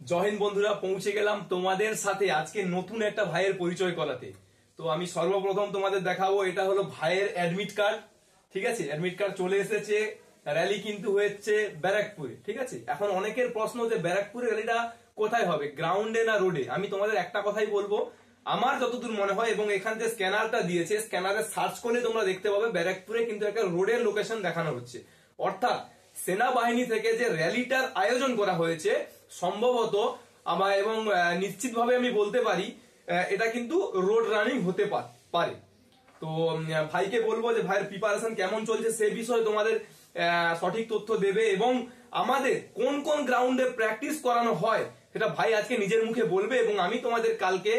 জয় হিন্দ বন্ধুরা, পৌঁছে গেলাম তোমাদের সাথে আজকে নতুন একটা ভাইয়ের পরিচয় করাতে। তো আমি সর্বপ্রথম তোমাদের দেখাবো, এটা হলো ভাইয়ের অ্যাডমিট কার্ড। ঠিক আছে, অ্যাডমিট কার্ড চলে এসেছে। র্যালি কিন্তু হচ্ছে ব্যারাকপুরে। ঠিক আছে, এখন অনেকের প্রশ্ন যে ব্যারাকপুরে র্যালিটা কোথায় হবে, গ্রাউন্ডে না রোডে? আমি তোমাদের একটা কথাই বলবো, আমার যতদূর মনে হয়, এবং এখান যে স্ক্যানারটা দিয়েছে, স্ক্যানারে সার্চ করলে তোমরা দেখতে পাবে ব্যারাকপুরে কিন্তু একটা রোডের লোকেশন দেখানো হচ্ছে। অর্থাৎ সেনাবাহিনী থেকে যে র্যালিটার আয়োজন করা হয়েছে সম্ভবত আমার, এবং নিশ্চিতভাবে আমি বলতে পারি এটা কিন্তু রোড রানিং হতে পারে। তো ভাইকে বলবো যে ভাইয়ের প্রিপারেশন কেমন চলছে সে বিষয়ে তোমাদের সঠিক তথ্য দেবে, এবং আমাদের কোন কোন গ্রাউন্ডে প্র্যাকটিস করানো হয় সেটা ভাই আজকে নিজের মুখে বলবে, এবং আমি তোমাদের কালকে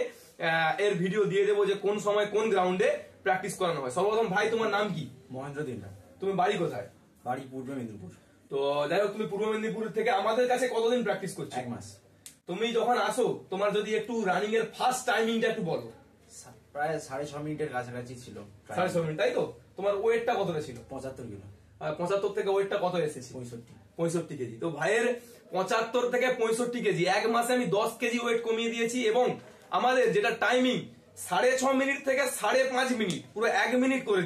এর ভিডিও দিয়ে দেবো যে কোন সময় কোন গ্রাউন্ডে প্র্যাকটিস করানো হয়। সর্বপ্রথম ভাই, তোমার নাম কি? মহেন্দ্র দিনটা। তুমি বাড়ি কোথায়? বাড়ি পূর্ব মেদিনীপুর। তো যাই হোক, তুমি পূর্ব মেদিনীপুর থেকে আমাদের কাছে কতদিন প্র্যাকটিস করছো? 1 মাস। তুমি যখন আসো, তোমার যদি একটু রানিং এর ফার্স্ট টাইমিংটা একটু বলো। প্রায় 6.5 মিনিটের কাছাকাছি ছিল। 6.5 মিনিট, তাই তো? তোমার ওয়েটটা কতটা ছিল? 75 কিলো। আর 75 থেকে ওয়েটটা কত এসেছে? 65 কেজি। তো ভাইয়ের 75 থেকে 65 কেজি, 1 মাসে আমি 10 কেজি ওয়েট কমিয়ে দিয়েছি। এবং আমাদের যেটা টাইমিং 6.5 মিনিট থেকে 5.5 মিনিট, পুরো 1 মিনিট করে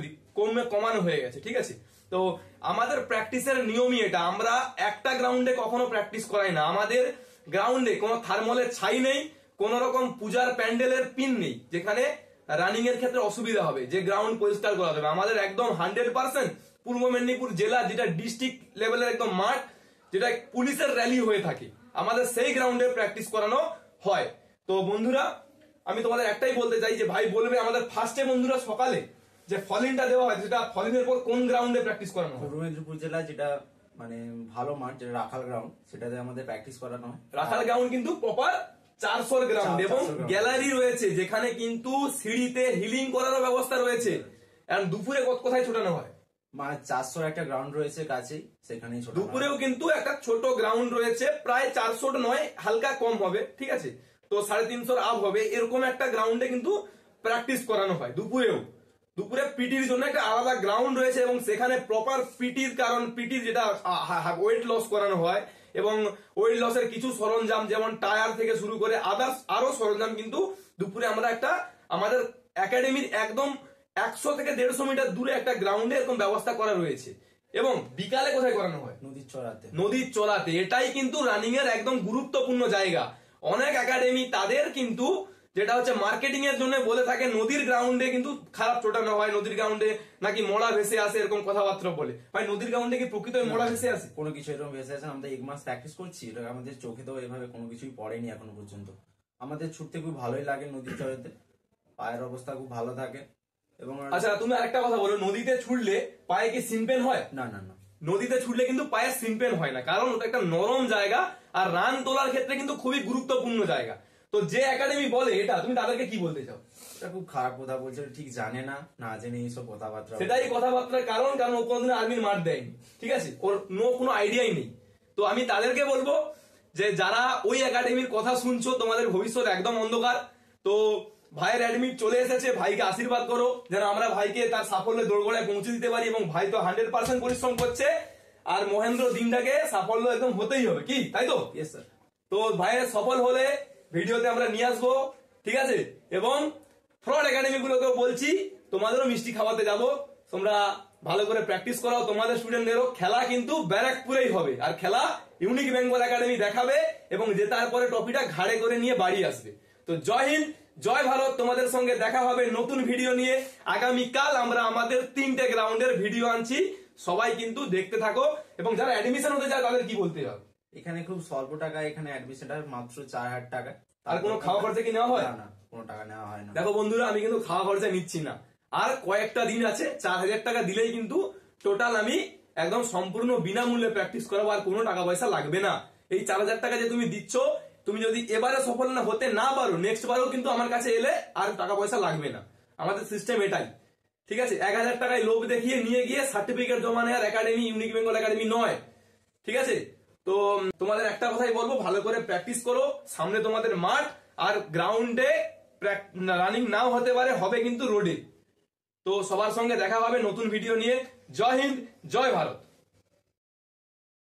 কমানো হয়ে গেছে। ঠিক আছে, তো আমাদের প্র্যাকটিসের নিয়মই এটা। আমরা একটা গ্রাউন্ডে কখনো প্র্যাকটিস করাই না। আমাদের গ্রাউন্ডে কোনো থার্মলের ছাই নেই, কোন রকম পূজার প্যান্ডেলের পিন নেই যেখানে রানিং এর ক্ষেত্রে অসুবিধা হবে, যে গ্রাউন্ড পরিষ্কার করা যাবে। আমাদের একদম 100% পূর্ব মেদিনীপুর জেলা, যেটা ডিস্ট্রিক্ট লেভেলের একদম মাঠ, যেটা পুলিশের র্যালি হয়ে থাকে, আমাদের সেই গ্রাউন্ডে প্র্যাকটিস করানো হয়। তো বন্ধুরা, আমি তোমাদের একটাই বলতে চাই যে ভাই বলবে আমাদের ফার্স্টে বন্ধুরা সকালে যে ফলিনটা দেওয়া হয়, সেটা ফলিনের পর কোন গ্রাউন্ডে প্র্যাকটিস করানো হয়? পূর্ব মেদিনীপুর জেলা যেটা মানে ভালো মাঠ, যেটা রাখাল গ্রাউন্ড, সেটাতে আমাদের প্র্যাকটিস করানো হয়। রাখাল গ্রাউন্ড কিন্তু প্রপার 400 গ্রাউন্ড, এবং গ্যালারি রয়েছে যেখানে কিন্তু সিঁড়িতে হিলিং করারও ব্যবস্থা রয়েছে। আর দুপুরে কোথায় ছোটানো হয়? মানে 400 একটা গ্রাউন্ড রয়েছে কাছেই, সেখানেই ছোটানো হয়। দুপুরেও কিন্তু একটা ছোট গ্রাউন্ড রয়েছে, প্রায় 400 নয়, হালকা কম হবে। ঠিক আছে, তো 350 আপ হবে, এরকম একটা গ্রাউন্ডে কিন্তু প্র্যাকটিস করানো হয় দুপুরেও। দুপুরে পিটির জন্য একটা আলাদা গ্রাউন্ড রয়েছে, এবং সেখানে প্রপার পিটির, কারণ পিটির যেটা ওয়েট লস করানো হয়, এবং ওয়েট লসের কিছু সরঞ্জাম যেমন টায়ার থেকে শুরু করে আদার্স আরো সরঞ্জাম কিন্তু দুপুরে আমরা একটা আমাদের একাডেমির একদম 100 থেকে 150 মিটার দূরে একটা গ্রাউন্ডে এরকম ব্যবস্থা করা রয়েছে। এবং বিকালে কোথায় করানো হয়? নদীর চড়াতে। এটাই কিন্তু রানিং এর একদম গুরুত্বপূর্ণ জায়গা। অনেক একাডেমি তাদের কিন্তু যেটা হচ্ছে মার্কেটিং এর জন্য বলে থাকে নদীর গ্রাউন্ডে কিন্তু খারাপ ছোটানো হয়, নদীর গ্রাউন্ডে নাকি মরা ভেসে আসে, এরকম কথাবার্তা বলে। ভাই, নদীর গ্রাউন্ডে কি প্রকৃত মরা ভেসে আসে? কোনো কিছু এরকম ভেসে আসে? আমরা 1 মাস প্র্যাকটিস করছি, এটা আমাদের চোখে তো এভাবে কোনো কিছুই পড়েনি এখনো পর্যন্ত। আমাদের ছুটতে খুব ভালোই লাগে নদীর চড়াতে, পায়ের অবস্থা খুব ভালো থাকে। এবং আচ্ছা, তুমি আরেকটা কথা বলো, নদীতে ছুটলে পায়ে কি সিম্পেন হয়? না না না, নদীতে ছুটলে কিন্তু পায়ে সিম্পেন হয় না, কারণ ওটা একটা নরম জায়গা, আর রান তোলার ক্ষেত্রে কিন্তু খুবই গুরুত্বপূর্ণ জায়গা। তো যে একাডেমি বলে এটা, তুমি তাদেরকে কি বলতে চাও? এটা খুব খারাপ কথা বলছে, ঠিক জানে না, না জেনে এইসব কথাবার্তা। সেটাই কথাবার্তার কারণ ও কোনোদিন আর্মির মাঠ দেয়নি। ঠিক আছে, ওর কোনো আইডিয়াই নেই। তো আমি তাদেরকে বলবো যে যারা ওই একাডেমির কথা শুনছো, তোমাদের ভবিষ্যৎ একদম অন্ধকার। তো ভাইয়ের অ্যাডমিট চলে এসেছে, ভাইকে আশীর্বাদ করো যেন আমরা ভাইকে তার সাফল্যে দোরগোড়ায় পৌঁছে দিতে পারি। এবং ভাই তো 100% পরিশ্রম করছে, আর মহেন্দ্র দিনটাকে সাফল্য একদম হতেই হবে, কি তাই তো? Yes sir. তো ভাইয়ের সফল হলে ভিডিওতে আমরা নিয়ে আসবো। ঠিক আছে, এবং ফ্রড একাডেমি গুলোকেও বলছি তোমাদেরও মিষ্টি খাওয়াতে যাবো। তোমরা ভালো করে প্র্যাকটিস করাও তোমাদের স্টুডেন্টদেরও। খেলা কিন্তু ব্যারাকপুরেই হবে, আর খেলা ইউনিক বেঙ্গল একাডেমি দেখাবে, এবং জেতার পরে ট্রফিটা ঘাড়ে করে নিয়ে বাড়ি আসবে। তো জয় হিন্দ, জয় ভারত। তোমাদের সঙ্গে দেখা হবে নতুন ভিডিও নিয়ে। আগামীকাল আমরা আমাদের 3টে গ্রাউন্ডের ভিডিও আনছি, সবাই কিন্তু দেখতে থাকো। এবং যারা অ্যাডমিশন হতে চায় তাদের কি বলতে হবে? এখানে খুব স্বল্প টাকা, এখানে অ্যাডমিশন মাত্র 4000 টাকা। আর কোনো খাওয়া খরচা কি নেওয়া হয়? না, কোনো টাকা নেওয়া হয় না। দেখো বন্ধুরা, আমি কিন্তু খাওয়া খরচা নিচ্ছি না, আর কয়েকটা দিন আছে, 4000 টাকা দিলেই কিন্তু টোটাল আমি একদম সম্পূর্ণ বিনামূল্যে প্র্যাকটিস করাবো, আর কোনো টাকা পয়সা লাগবে না। এই 4000 টাকা যে তুমি দিচ্ছ, তুমি যদি এবারে সফল না হতে না পারো, নেক্সট বারেও কিন্তু আমার কাছে এলে আর টাকা পয়সা লাগবে না। আমাদের সিস্টেম এটাই। ঠিক আছে, 1000 টাকায় লোভ দেখিয়ে নিয়ে গিয়ে সার্টিফিকেট জমা নেওয়ার একাডেমি ইউনিক বেঙ্গল একাডেমি নয়। ঠিক আছে, তো তোমাদের একটা কথাই বলবো, ভালো করে প্র্যাকটিস করো। সামনে তোমাদের মাঠ, আর গ্রাউন্ডে রানিং নাও হতে পারে, হবে কিন্তু রোডে। তো সবার সঙ্গে দেখা হবে নতুন ভিডিও নিয়ে। জয় হিন্দ, জয় ভারত।